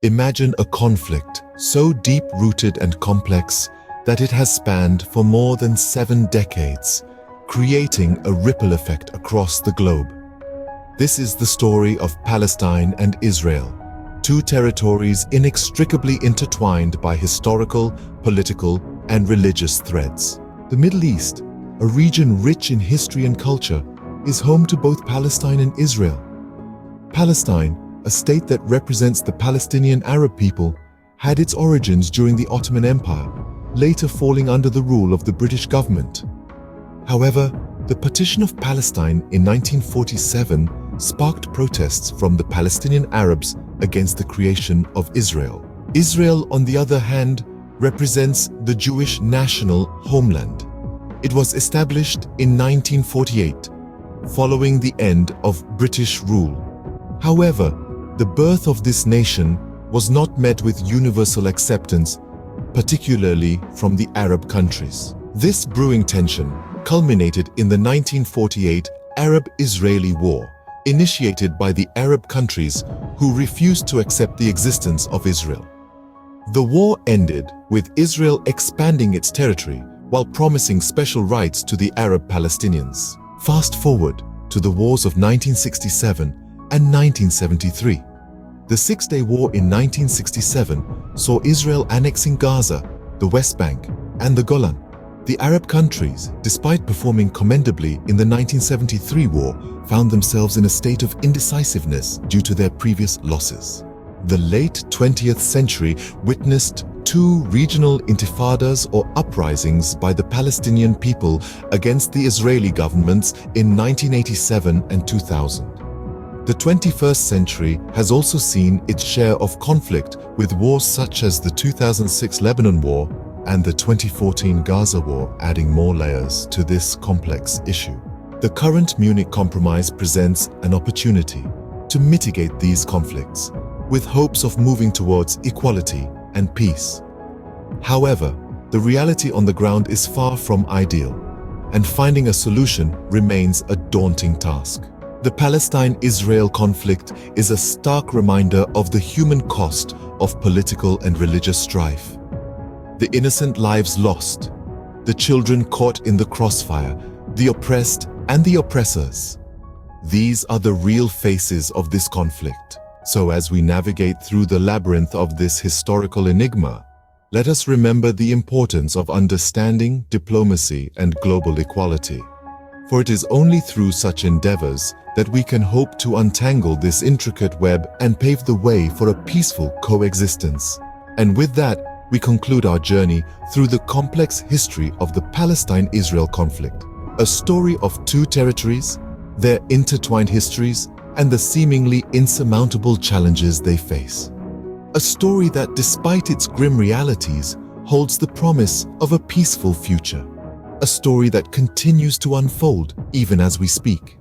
Imagine a conflict so deep-rooted and complex that it has spanned for more than 7 decades, creating a ripple effect across the globe. This is the story of Palestine and Israel, two territories inextricably intertwined by historical, political, and religious threads. The Middle East, a region rich in history and culture, is home to both Palestine and Israel. Palestine, a state that represents the Palestinian Arab people, had its origins during the Ottoman Empire, later falling under the rule of the British government. However, the partition of Palestine in 1947 sparked protests from the Palestinian Arabs against the creation of Israel. Israel, on the other hand, represents the Jewish national homeland. It was established in 1948, following the end of British rule. However, the birth of this nation was not met with universal acceptance, particularly from the Arab countries. This brewing tension culminated in the 1948 Arab-Israeli War, initiated by the Arab countries who refused to accept the existence of Israel. The war ended with Israel expanding its territory while promising special rights to the Arab Palestinians. Fast forward to the wars of 1967 and 1973. The Six-Day War in 1967 saw Israel annexing Gaza, the West Bank, and the Golan. The Arab countries, despite performing commendably in the 1973 war, found themselves in a state of indecisiveness due to their previous losses. The late 20th century witnessed 2 regional intifadas or uprisings by the Palestinian people against the Israeli governments in 1987 and 2000. The 21st century has also seen its share of conflict with wars such as the 2006 Lebanon War and the 2014 Gaza War, adding more layers to this complex issue. The current Munich Compromise presents an opportunity to mitigate these conflicts, with hopes of moving towards equality and peace. However, the reality on the ground is far from ideal, and finding a solution remains a daunting task. The Palestine-Israel conflict is a stark reminder of the human cost of political and religious strife. The innocent lives lost, the children caught in the crossfire, the oppressed and the oppressors. These are the real faces of this conflict. So as we navigate through the labyrinth of this historical enigma, let us remember the importance of understanding, diplomacy, and global equality. For it is only through such endeavors that we can hope to untangle this intricate web and pave the way for a peaceful coexistence. And with that, we conclude our journey through the complex history of the Palestine-Israel conflict. A story of 2 territories, their intertwined histories, and the seemingly insurmountable challenges they face. A story that, despite its grim realities, holds the promise of a peaceful future. A story that continues to unfold even as we speak.